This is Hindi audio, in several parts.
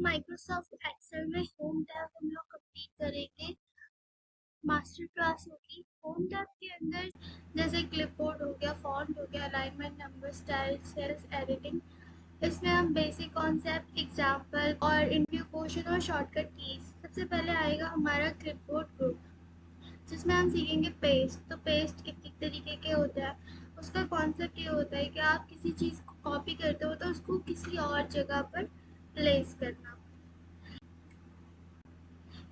माइक्रोसॉफ्ट एक्सेल में होम टैब हम लोग कंप्लीट करेंगे। मास्टर क्लास होगी। होम टैब के अंदर जैसे क्लिपबोर्ड हो गया, फॉन्ट हो गया, alignment, number, style, cells, editing. इसमें हम बेसिक कॉन्सेप्ट, एग्जाम्पल और इंटरव्यू क्वेश्चन और शॉर्टकट कीज। सबसे पहले आएगा हमारा क्लिपबोर्ड ग्रुप, जिसमें हम सीखेंगे पेस्ट। तो पेस्ट कितनी तरीके के होता है, उसका कॉन्सेप्ट ये होता है कि आप किसी चीज़ को कॉपी करते हो तो उसको किसी और जगह पर प्लेस करना।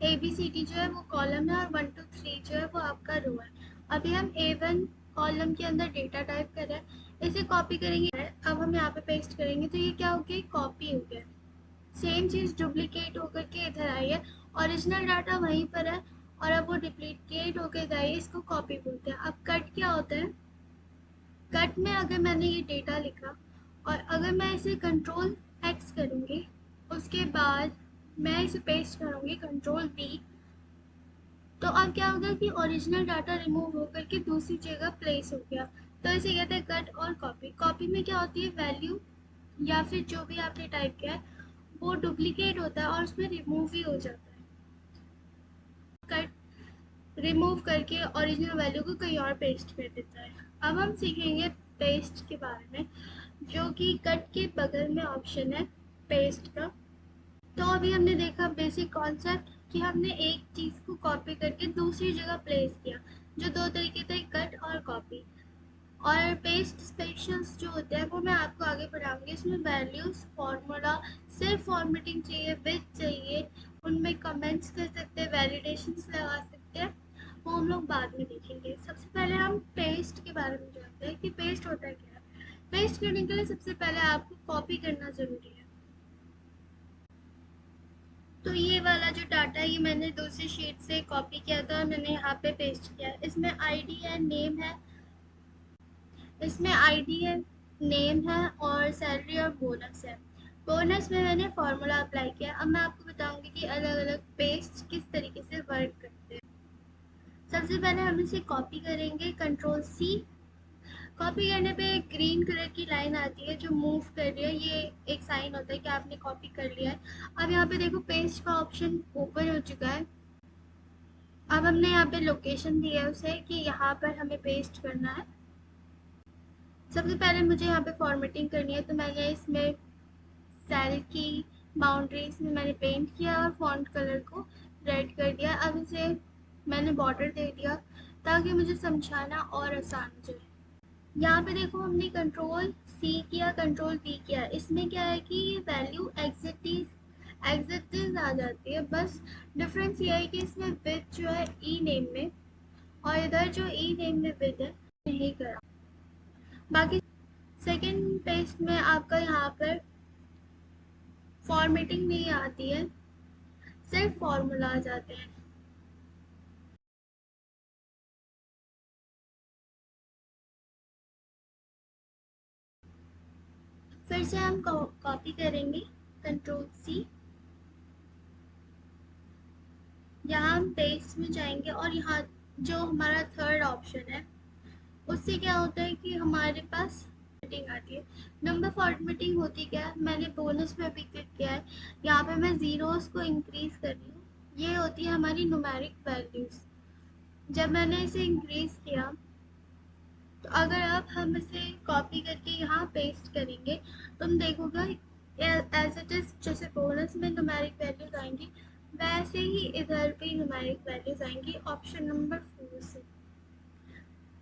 ABCD जो है वो कॉलम है और 1 2 3 जो है वो आपका रो है। अभी हम A1 कॉलम के अंदर डेटा टाइप कर रहे हैं, इसे कॉपी करेंगे। अब हम यहाँ पे पेस्ट करेंगे तो ये क्या हो गया, कॉपी हो गया। सेम चीज़ डुप्लीकेट होकर के इधर आई है, ओरिजिनल डाटा वहीं पर है और अब वो डुप्लीकेट होकर इधर आई है, इसको कॉपी बोलते हैं। अब कट क्या होता है, कट में अगर मैंने ये डेटा लिखा और अगर मैं इसे कंट्रोल X करूँगी, उसके बाद मैं इसे पेस्ट करूँगी कंट्रोल V, तो अब क्या होगा कि ओरिजिनल डाटा रिमूव होकर के दूसरी जगह प्लेस हो गया। तो इसे कहते हैं कट और कॉपी। कॉपी में क्या होती है, वैल्यू या फिर जो भी आपने टाइप किया है वो डुप्लीकेट होता है और उसमें रिमूव ही हो जाता है। कट रिमूव करके ओरिजिनल वैल्यू को कहीं और पेस्ट कर देता है। अब हम सीखेंगे पेस्ट के बारे में, जो कि कट के बगल में ऑप्शन है पेस्ट का। तो अभी हमने देखा बेसिक कॉन्सेप्ट कि हमने एक चीज़ को कॉपी करके दूसरी जगह प्लेस किया, जो दो तरीके थे, कट और कॉपी। और पेस्ट स्पेशल्स जो होते हैं वो मैं आपको आगे पढ़ाऊंगी। इसमें वैल्यूज, फॉर्मूला, सिर्फ फॉर्मेटिंग चाहिए, विथ चाहिए, उनमें कमेंट्स कर सकते हैं, वैलिडेशंस लगा सकते हैं, वो हम लोग बाद में देखेंगे। सबसे पहले हम पेस्ट के बारे में जानते हैं कि पेस्ट होता है क्या। पेस्ट करने के लिए सबसे पहले आपको कॉपी करना ज़रूरी है। तो ये वाला जो डाटा है ये मैंने दूसरी शीट से कॉपी किया था और मैंने यहाँ पे पेस्ट किया। इसमें आईडी है, नेम है, इसमें आईडी है, नेम है और सैलरी और बोनस है। बोनस में मैंने फार्मूला अप्लाई किया। अब मैं आपको बताऊंगी कि अलग अलग पेस्ट किस तरीके से वर्क करते हैं। सबसे पहले हम इसे कॉपी करेंगे, कंट्रोल C। कॉपी करने पे एक ग्रीन कलर की लाइन आती है जो मूव कर रही है, ये एक साइन होता है कि आपने कॉपी कर लिया है। अब यहाँ पे देखो पेस्ट का ऑप्शन ओपन हो चुका है। अब हमने यहाँ पे लोकेशन दी है उसे कि यहाँ पर हमें पेस्ट करना है। सबसे पहले मुझे यहाँ पे फॉर्मेटिंग करनी है, तो मैंने इसमें सेल की बाउंड्रीज में मैंने पेंट किया और फॉन्ट कलर को रेड कर दिया। अब इसे मैंने बॉर्डर दे दिया ताकि मुझे समझाना और आसान हो जाए। यहाँ पे देखो हमने कंट्रोल C किया, कंट्रोल V किया। इसमें क्या है कि ये वैल्यू एग्जिटिव आ जाती है। बस डिफरेंस ये है कि इसमें विथ जो है ई नेम में और इधर जो ई नेम में विथ है नहीं करा। बाकी सेकंड पेज में आपका यहाँ पर फॉर्मेटिंग नहीं आती है, सिर्फ फॉर्मूला आ जाते हैं। फिर से हम कॉपी करेंगे, कंट्रोल C। यहाँ हम पेज में जाएंगे और यहाँ जो हमारा थर्ड ऑप्शन है उससे क्या होता है कि हमारे पास फॉर्मेटिंग आती है। नंबर फॉर्मेटिंग होती क्या है, मैंने बोनस में भी क्लिक किया है, यहाँ पे मैं जीरोस को इंक्रीज कर रही हूँ। ये होती है हमारी न्यूमेरिक वैल्यूज। जब मैंने इसे इंक्रीज किया तो अगर अब हम इसे कॉपी करके यहाँ पेस्ट करेंगे तुम देखोगे एज इट इज, जैसे बोनस में न्यूमेरिक वैल्यूज आएंगी वैसे ही इधर भी न्यूमेरिक वैल्यूज आएंगी ऑप्शन नंबर 4 से।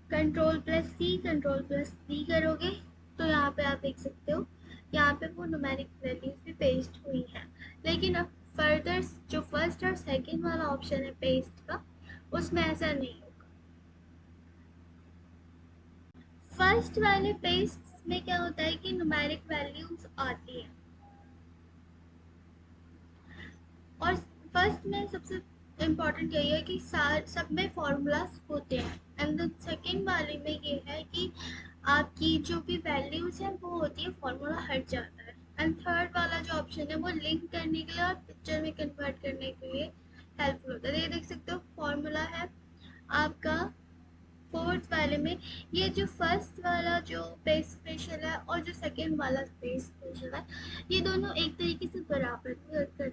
कंट्रोल+C, कंट्रोल+V करोगे तो यहाँ पे आप देख सकते हो, यहाँ पे वो न्यूमेरिक वैल्यूज भी पेस्ट हुई हैं। लेकिन अब फर्दर जो फर्स्ट और सेकंड वाला ऑप्शन है पेस्ट का, उसमें ऐसा नहीं होगा। फर्स्ट वाले पेस्ट में क्या होता है कि न्यूमेरिक वैल्यूज आती है और फर्स्ट में सबसे इम्पॉर्टेंट यही है कि सब में फॉर्मूलाज होते हैं। एंड द सेकेंड वाले में ये है कि आपकी जो भी वैल्यूज है वो होती है, फॉर्मूला हट जाता है। एंड थर्ड वाला जो ऑप्शन है वो लिंक करने के लिए और पिक्चर में कन्वर्ट करने के लिए हेल्पफुल होता है। ये देख सकते हो फॉर्मूला है आपका फोर्थ वाले में। ये जो फर्स्ट वाला जो पेज स्पेशल है और जो सेकेंड वाला पेज स्पेशल है, ये दोनों एक तरीके से बराबर वर्क करते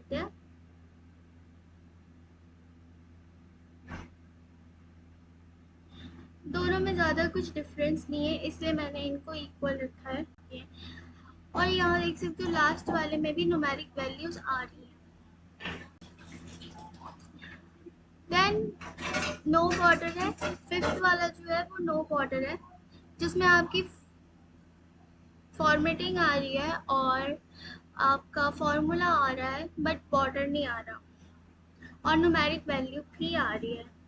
ज़्यादा कुछ डिफरेंस नहीं है, इसलिए मैंने इनको इक्वल रखा है। और यहाँ देख सकते हो लास्ट वाले में भी न्यूमेरिक वैल्यूज आ रही है। देन नो बॉर्डर है, फिफ्थ वाला जो है वो नो बॉर्डर है, जिसमें आपकी फॉर्मेटिंग आ रही है और आपका फॉर्मूला आ रहा है बट बॉर्डर नहीं आ रहा, और न्यूमेरिक वैल्यू भी आ रही है।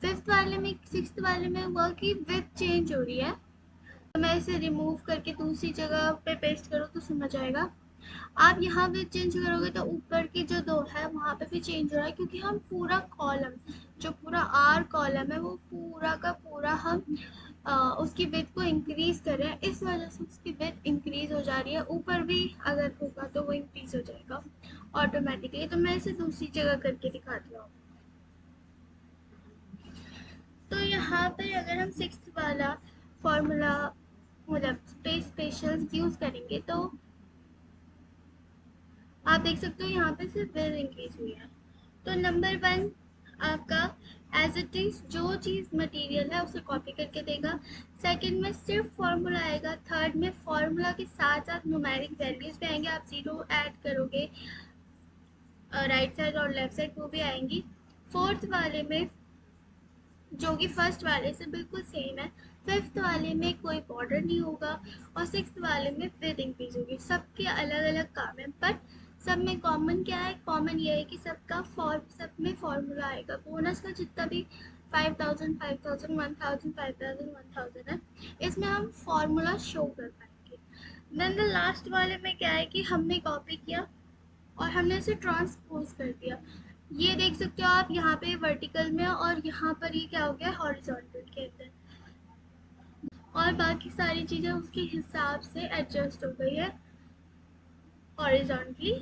फिफ्थ वाले में सिक्स्थ वाले में हुआ कि विथ चेंज हो रही है, तो मैं इसे रिमूव करके दूसरी जगह पे पेस्ट करूँ तो समझ आएगा। आप यहाँ पे चेंज करोगे तो ऊपर की जो दो है वहाँ पे भी चेंज हो रहा है, क्योंकि हम पूरा कॉलम, जो पूरा आर कॉलम है वो पूरा का पूरा हम उसकी विड्थ को इंक्रीज कर रहे हैं, इस वजह से उसकी विड्थ इंक्रीज हो जा रही है। ऊपर भी अगर होगा तो वो इंक्रीज हो जाएगा ऑटोमेटिकली। तो मैं इसे दूसरी जगह करके दिखाती हूँ। तो यहाँ पर अगर हम सिक्स्थ वाला फॉर्मूला मतलब स्पेशल यूज करेंगे तो आप देख सकते हो यहाँ पे सिर्फ विड्थ इंक्रीज हुई है। तो नंबर 1 आपका एज इट इज जो चीज़ मटेरियल है उसे कॉपी करके देगा। सेकंड में सिर्फ फॉर्मूला आएगा। थर्ड में फॉर्मूला के साथ साथ न्यूमेरिक वैल्यूज भी आएंगे, आप जीरो ऐड करोगे राइट साइड और लेफ्ट साइड वो भी आएंगी। फोर्थ वाले में जो कि फर्स्ट वाले से बिल्कुल सेम है, फिफ्थ वाले में कोई बॉर्डर नहीं होगा, और सिक्स्थ वाले में विद इंक्रीज होगी। सबके अलग अलग काम है, बट सब में कॉमन क्या है? कॉमन ये है कि सबका सब में फॉर्मूला आएगा। बोनस का जितना भी 5000 5000 1000 5000 1000 है, इसमें हम फॉर्मूला शो कर पाएंगे। देन द लास्ट वाले में क्या है कि हमने कॉपी किया और हमने इसे ट्रांसपोज कर दिया। ये देख सकते हो आप यहाँ पे वर्टिकल में, और यहाँ पर ये क्या हो गया हॉरिजॉन्टल के अंदर, और बाकी सारी चीज़ें उसके हिसाब से एडजस्ट हो गई है हॉरिजॉन्टली।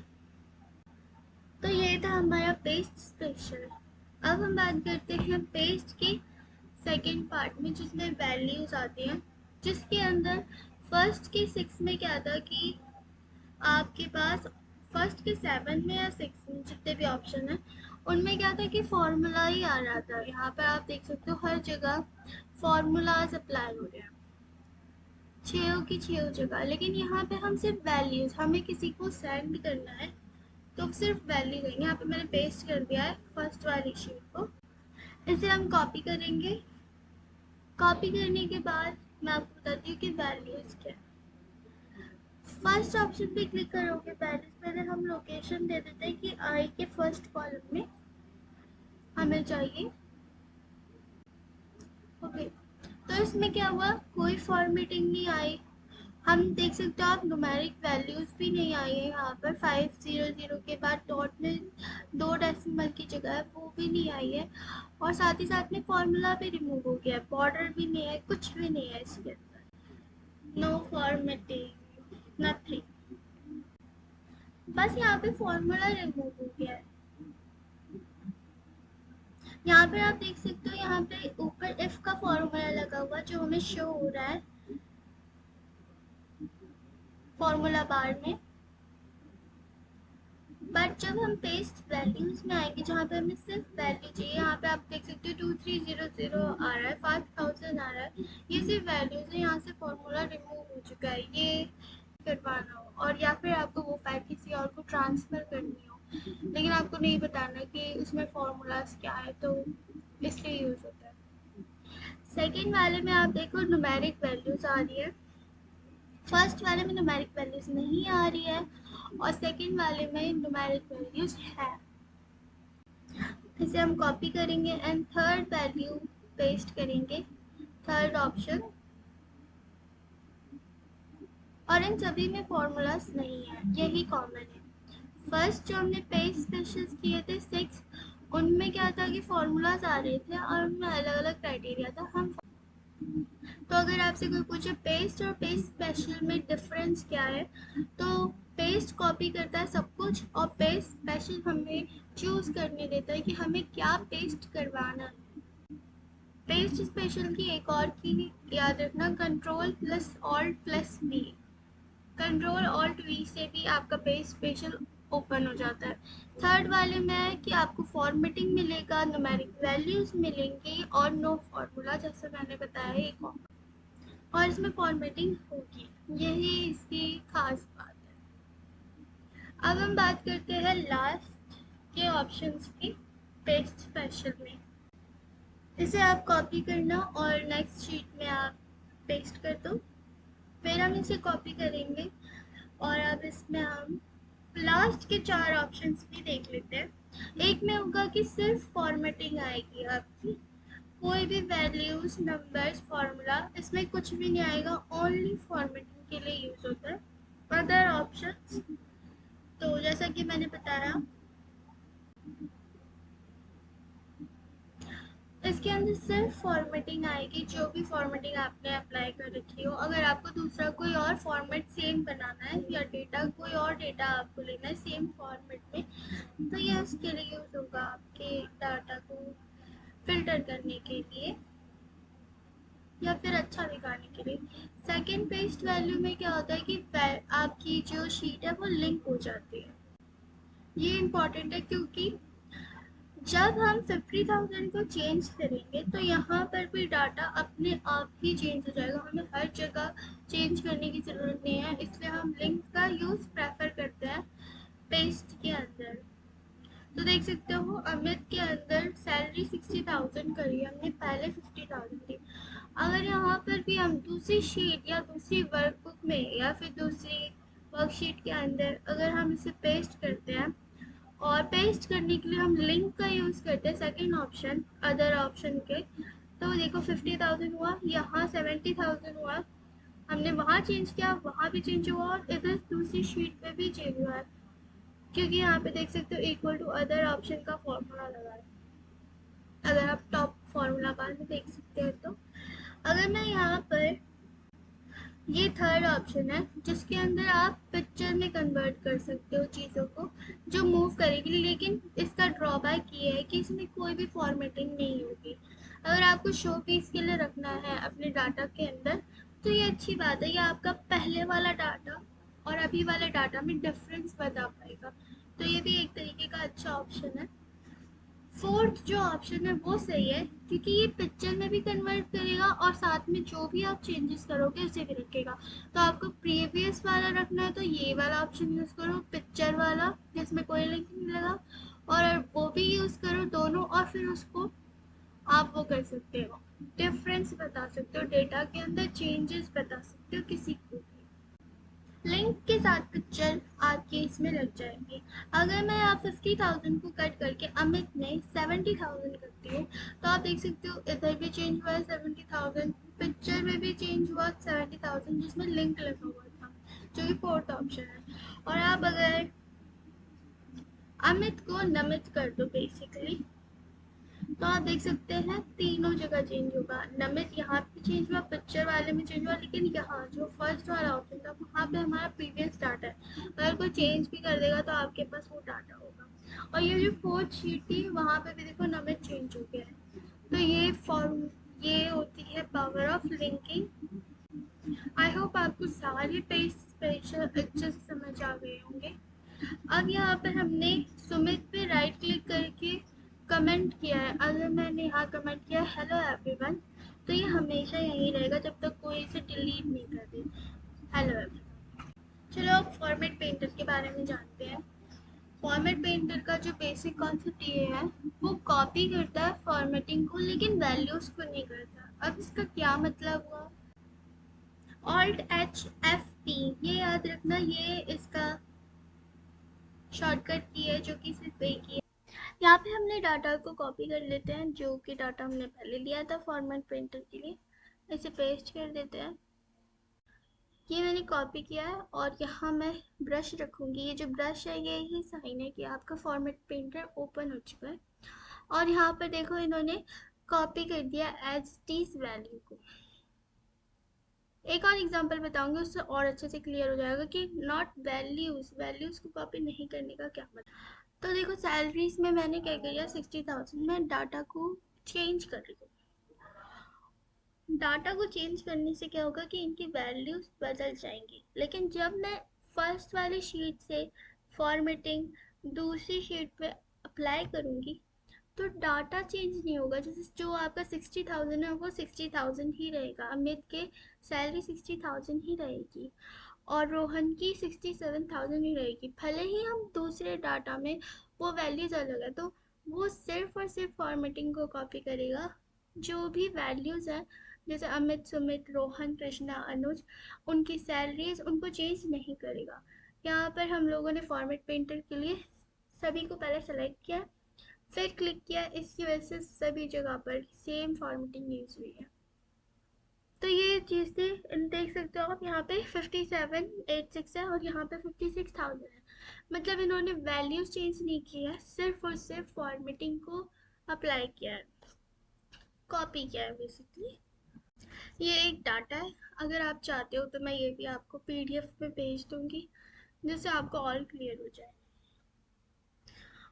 तो ये था हमारा पेस्ट स्पेशल। अब हम बात करते हैं पेस्ट के सेकेंड पार्ट में, जिसमें वैल्यूज आती हैं, जिसके अंदर फर्स्ट के 6 में क्या था कि आपके पास फर्स्ट के 7 में या 6 में जितने भी ऑप्शन है उनमें क्या था कि फॉर्मूला ही आ रहा था। यहाँ पर आप देख सकते हो हर जगह फॉर्मूलाज अप्लाई हो रहे हैं, छः की छः जगह। लेकिन यहाँ पे हम सिर्फ वैल्यूज, हमें किसी को सेंड करना है तो सिर्फ वैल्यू देंगे। यहाँ पे मैंने पेस्ट कर दिया है फर्स्ट वाली शीट को। इसे हम कॉपी करेंगे। कॉपी करने के बाद मैं आपको बताती हूँ कि वैल्यूज क्या है। फर्स्ट ऑप्शन पे क्लिक करोगे, पहले हम लोकेशन दे देते हैं कि आई के फर्स्ट कॉलम में हमें चाहिए। ओके, तो इसमें क्या हुआ, कोई फॉर्मेटिंग नहीं आई। हम देख सकते हो आप न्यूमेरिक वैल्यूज भी नहीं आई है। यहाँ पर 500 के बाद डॉट में 2 डेसिमल की जगह है वो भी नहीं आई है, और साथ ही साथ में फॉर्मूला भी रिमूव हो गया है, बॉर्डर भी नहीं है, कुछ भी नहीं है इसके अंदर, नो फॉर्मेटिंग नथिंग, बस यहाँ पे फॉर्मूला रिमूव हो गया है। यहाँ पर आप देख सकते हो यहाँ पे ऊपर इफ का फॉर्मूला लगा हुआ जो हमें शो हो रहा है फॉर्मूला बार में। बट जब हम पेस्ट वैल्यूज में आएंगे जहाँ पे हमें सिर्फ वैल्यू चाहिए, यहाँ पे आप देख सकते हो 2300 आ रहा है, 5000 आ रहा है, ये सिर्फ वैल्यूज है। यहाँ से फॉर्मूला रिमूव हो चुका है, ये करवाना हो और या फिर आपको वो फाइल किसी और को ट्रांसफ़र करनी हो, लेकिन आपको नहीं बताना कि उसमें फॉर्मूलाज क्या है, तो इसलिए यूज़ होता है। सेकेंड वाले में आप देखो न्यूमेरिक वैल्यूज आ रही है, फर्स्ट वाले में न्यूमेरिक वैल्यूज नहीं आ रही है, और सेकंड वाले में न्यूमेरिक वैल्यूज है। इसे हम कॉपी करेंगे एंड थर्ड वैल्यू पेस्ट करेंगे, थर्ड ऑप्शन, और इन सभी में फॉर्मूलाज नहीं है, यही कॉमन है। फर्स्ट जो हमने पेस्ट स्पेशल्स किए थे 6, उनमें क्या था कि फॉर्मूलाज आ रहे थे और उनमें अलग अलग क्राइटेरिया था। हम तो अगर आपसे कोई पूछे पेस्ट और पेस्ट स्पेशल में डिफरेंस क्या है, तो पेस्ट कॉपी करता है सब कुछ और पेस्ट स्पेशल हमें चूज करने देता है कि हमें क्या पेस्ट करवाना है। पेस्ट स्पेशल की एक और की याद रखना, control plus alt plus V, control alt V से भी आपका पेस्ट स्पेशल ओपन हो जाता है। थर्ड वाले में है कि आपको फॉर्मेटिंग मिलेगा, न्यूमेरिक वैल्यूज मिलेंगी और नो फॉर्मूला, जैसे मैंने बताया एक और इसमें फॉर्मेटिंग होगी। यही इसकी खास बात है। अब हम बात करते हैं लास्ट के ऑप्शंस की, पेस्ट स्पेशल में। इसे आप कॉपी करना और नेक्स्ट शीट में आप पेस्ट कर दो। फिर हम इसे कॉपी करेंगे और अब इसमें हम लास्ट के 4 ऑप्शंस भी देख लेते हैं। एक में होगा कि सिर्फ फॉर्मेटिंग आएगी आपकी, कोई भी वैल्यूज, नंबर्स, फॉर्मूला, इसमें कुछ भी नहीं आएगा, ओनली फॉर्मेटिंग के लिए यूज होता है। अदर ऑप्शंस, तो जैसा कि मैंने बताया, इसके अंदर सिर्फ फॉर्मेटिंग आएगी, जो भी फॉर्मेटिंग आपने अप्लाई कर रखी हो। अगर आपको दूसरा कोई और फॉर्मेट सेम बनाना है या डेटा कोई और डेटा आपको लेना है सेम फॉर्मेट में, तो ये उसके लिए यूज होगा, आपके डाटा को फिल्टर करने के लिए या फिर अच्छा दिखाने के लिए। सेकेंड पेस्ट वैल्यू में क्या होता है कि आपकी जो शीट है वो लिंक हो जाती है। ये इम्पॉर्टेंट है क्योंकि जब हम 50,000 को चेंज करेंगे तो यहाँ पर भी डाटा अपने आप ही चेंज हो जाएगा, हमें हर जगह चेंज करने की ज़रूरत नहीं है। इसलिए हम लिंक का यूज़ प्रेफर करते हैं पेस्ट के अंदर। तो देख सकते हो अमित के अंदर सैलरी 60,000 करी, हमने पहले 50,000 थी। अगर यहाँ पर भी हम दूसरी शीट या दूसरी वर्कबुक में या फिर दूसरी वर्कशीट के अंदर अगर हम इसे पेस्ट करते हैं, और पेस्ट करने के लिए हम लिंक का यूज़ करते हैं सेकेंड ऑप्शन अदर ऑप्शन के, तो देखो 50,000 हुआ, यहाँ 70,000 हुआ, हमने वहाँ चेंज किया, वहाँ भी चेंज हुआ और इधर दूसरी शीट पे भी चेंज हुआ है, क्योंकि यहाँ पे देख सकते हो इक्वल टू अदर ऑप्शन का फॉर्मूला लगा है। अगर आप टॉप फॉर्मूला बार में देख सकते हैं तो अगर मैं यहाँ पर, ये थर्ड ऑप्शन है जिसके अंदर आप पिक्चर में कन्वर्ट कर सकते हो चीज़ों को जो मूव करेगी, लेकिन इसका ड्रॉबैक ये है कि इसमें कोई भी फॉर्मेटिंग नहीं होगी। अगर आपको शो पीस के लिए रखना है अपने डाटा के अंदर तो ये अच्छी बात है, ये आपका पहले वाला डाटा और अभी वाले डाटा में डिफरेंस बता पाएगा, तो ये भी एक तरीके का अच्छा ऑप्शन है। फोर्थ जो ऑप्शन है वो सही है क्योंकि ये पिक्चर में भी कन्वर्ट करेगा और साथ में जो भी आप चेंजेस करोगे उसे भी रखेगा। तो आपको प्रीवियस वाला रखना है तो ये वाला ऑप्शन यूज़ करो, पिक्चर वाला जिसमें कोई लिंक नहीं लगा, और वो भी यूज़ करो दोनों, और फिर उसको आप वो कर सकते हो, डिफरेंस बता सकते हो, डेटा के अंदर चेंजेस बता सकते हो किसी को भी। लिंक के साथ पिक्चर आपके इसमें लग जाएंगे। अगर मैं आप 50,000 को कट करके अमित में 70,000 करती हूँ तो आप देख सकते हो इधर भी चेंज हुआ है 70,000, पिक्चर में भी चेंज हुआ 70,000 जिसमें लिंक लगा हुआ था, जो कि फोर्थ ऑप्शन है। और आप अगर अमित को नमित कर दो बेसिकली, तो आप देख सकते हैं तीनों जगह चेंज होगा, नमित यहाँ पे चेंज हुआ, पिक्चर वाले में चेंज हुआ, लेकिन यहाँ जो फर्स्ट वाला ऑप्शन था वहाँ पे हमारा प्रीवियस डाटा है, अगर कोई चेंज भी कर देगा तो आपके पास वो डाटा होगा। और ये जो फोर्थ शीट थी वहाँ पे भी देखो नमित चेंज हो गया है, तो ये फॉर्म, ये होती है power of linking. I hope आपको सारे पेज स्पेशल अच्छे से समझ आ गए होंगे। अब यहाँ पर हमने सुमित पे राइट क्लिक करके कमेंट किया है, अगर मैंने यहाँ कमेंट किया हेलो एवरीवन, तो ये हमेशा यहीं रहेगा जब तक कोई इसे डिलीट नहीं कर दे, हेलो एवरीवन। चलो अब फॉर्मेट पेंटर के बारे में जानते हैं। फॉर्मेट पेंटर का जो बेसिक कॉन्सेप्ट ये है, वो कॉपी करता है फॉर्मेटिंग को लेकिन वैल्यूज को नहीं करता। अब इसका क्या मतलब हुआ, Alt+H+F+P, ये याद रखना, ये इसका शॉर्टकट की है जो कि सिर्फ एक ही है। यहाँ पे हमने डाटा को कॉपी कर लेते हैं, जो कि डाटा हमने पहले लिया था फॉर्मेट प्रिंटर के लिए, इसे पेस्ट कर देते हैं। ये मैंने कॉपी किया है और यहाँ मैं ब्रश रखूँगी, ये जो ब्रश है ये ही साइन है कि आपका फॉर्मेट प्रिंटर ओपन हो चुका है। और यहाँ पर देखो इन्होंने कॉपी कर दिया एज टीज वैल्यू को। एक और एग्जांपल बताऊंगी, उससे और अच्छे से क्लियर हो जाएगा कि नॉट वैल्यूज, वैल्यूज को कॉपी नहीं करने का क्या मतलब। तो देखो सैलरीज में मैंने क्या किया, 60,000 में डाटा को चेंज कर रही हूँ। डाटा को चेंज करने से क्या होगा कि इनकी वैल्यूज बदल जाएंगी, लेकिन जब मैं फर्स्ट वाली शीट से फॉर्मेटिंग दूसरी शीट पे अप्लाई करूँगी तो डाटा चेंज नहीं होगा। जैसे जो आपका 60,000 है वो 60,000 ही रहेगा, अमित के सैलरी 60,000 ही रहेगी और रोहन की 67,000 ही रहेगी। भले ही हम दूसरे डाटा में वो वैल्यूज अलग है तो वो सिर्फ और सिर्फ फॉर्मेटिंग को कॉपी करेगा। जो भी वैल्यूज है जैसे अमित, सुमित, रोहन, कृष्णा, अनुज, उनकी सैलरीज उनको चेंज नहीं करेगा। यहाँ पर हम लोगों ने फॉर्मेट पेंटर के लिए सभी को पहले सेलेक्ट किया, फिर क्लिक किया, इसकी वजह से सभी जगह पर सेम फॉर्मेटिंग यूज हुई है। तो ये चीज़ थी, देख सकते हो आप यहाँ पे 5786 है और यहाँ पे 56,000 है। मतलब इन्होंने वैल्यूज चेंज नहीं की है, सिर्फ और सिर्फ फॉर्मेटिंग को अप्लाई किया है, कॉपी किया है बेसिकली। ये एक डाटा है, अगर आप चाहते हो तो मैं ये भी आपको पीडीएफ में भेज दूंगी जिससे आपको और क्लियर हो जाए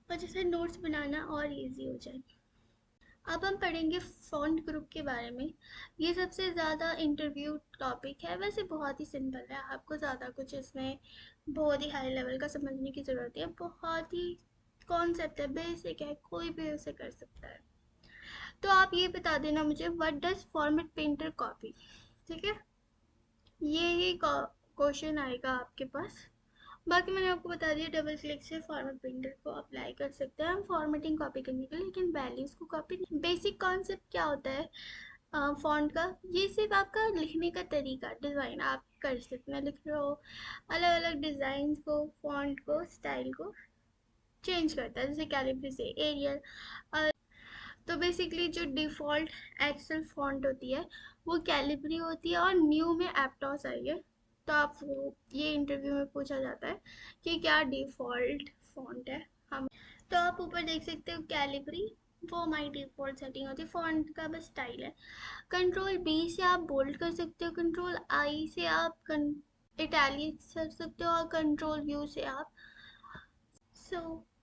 और जिससे नोट्स बनाना और इजी हो जाए। अब हम पढ़ेंगे फ़ॉन्ट ग्रुप के बारे में। ये सबसे ज़्यादा इंटरव्यू टॉपिक है, वैसे बहुत ही सिंपल है, आपको ज़्यादा कुछ इसमें बहुत ही हाई लेवल का समझने की ज़रूरत है, बहुत ही कॉन्सेप्ट है, बेसिक है, कोई भी उसे कर सकता है। तो आप ये बता देना मुझे, what does format painter copy, ठीक है? ये ही क्वेश्चन आएगा आपके पास। बाकी मैंने आपको बता दिया, डबल क्लिक से फॉर्मेट प्रिंटर को अप्लाई कर सकते हैं हम फॉर्मेटिंग कॉपी करने के लिए, लेकिन वैल्यूज़ को कॉपी नहीं। बेसिक कॉन्सेप्ट क्या होता है फॉन्ट का, ये सिर्फ आपका लिखने का तरीका, डिज़ाइन आप कर सकते हैं, लिख रहे हो अलग अलग डिज़ाइन को, फॉन्ट को, स्टाइल को चेंज करता है, जैसे कैलिब्री से एरियल। तो बेसिकली जो डिफ़ॉल्ट एक्सेल फॉन्ट होती है वो कैलिब्री होती है और न्यू में एप्टॉस आई है। तो आप वो ये इंटरव्यू में पूछा जाता है कि क्या डिफ़ॉल्ट फॉन्ट है हम। तो आप ऊपर देख सकते हो कैलिब्री, वो हमारी डिफ़ॉल्ट सेटिंग होती है, फॉन्ट का बस स्टाइल है। कंट्रोल बी से आप बोल्ड कर सकते हो, कंट्रोल आई से आप इटैलिक कर सकते हो और कंट्रोल यू से आप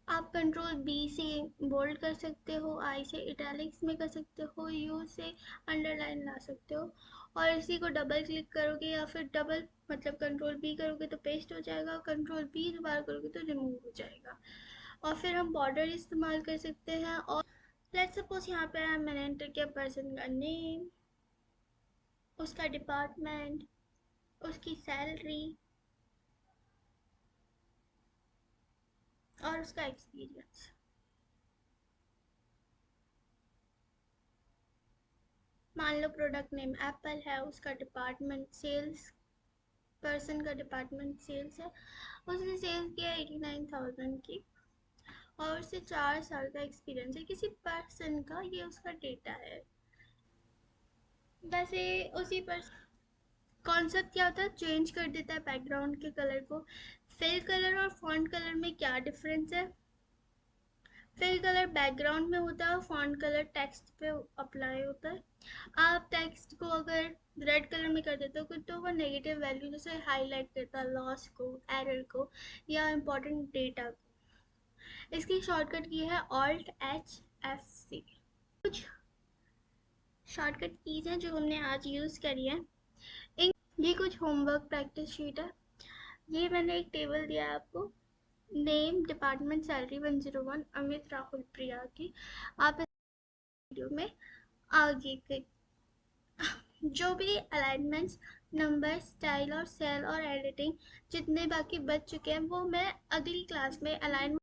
आप कंट्रोल बी से बोल्ड कर सकते हो, आई से इटैलिक्स में कर सकते हो, यू से अंडरलाइन ला सकते हो। और इसी को डबल क्लिक करोगे या फिर डबल मतलब कंट्रोल बी करोगे तो पेस्ट हो जाएगा, कंट्रोल बी दोबारा करोगे तो रिमूव हो जाएगा। और फिर हम बॉर्डर इस्तेमाल कर सकते हैं। और लेट्स सपोज यहाँ पे मैंने एंटर किया पर्सन का नेम, उसका डिपार्टमेंट, उसकी सैलरी और उसका एक्सपीरियंस। मान लो प्रोडक्ट नेम एप्पल है, उसका डिपार्टमेंट सेल्स, पर्सन का डिपार्टमेंट सेल्स है, उसने सेल्स किया 89,000 की और उससे 4 साल का एक्सपीरियंस है किसी पर्सन का, ये उसका डेटा है। वैसे उसी पर कॉन्सेप्ट क्या होता है, चेंज कर देता है बैकग्राउंड के कलर को। फिल कलर और फॉन्ट कलर में क्या डिफरेंस है, फिल कलर बैकग्राउंड में होता है, फॉन्ट कलर टेक्स्ट पे अप्लाई होता है। आप टेक्स्ट को अगर रेड कलर में कर देते हो तो वो नेगेटिव वैल्यू जैसे हाईलाइट करता है लॉस को, एरर को या इम्पोर्टेंट डेटा को। इसकी शॉर्टकट की है ऑल्ट एच एफ सी। कुछ शॉर्टकट कीज हैं जो हमने आज यूज़ करी है। ये कुछ होमवर्क प्रैक्टिस शीट है। ये मैंने एक टेबल दिया है आपको, name, department, salary 101, Amit, Rahul, Priya की। आप इस वीडियो में आगे के जो भी अलाइनमेंट्स, नंबर, स्टाइल और सेल और एडिटिंग जितने बाकी बच चुके हैं वो मैं अगली क्लास में अलाइनमेंट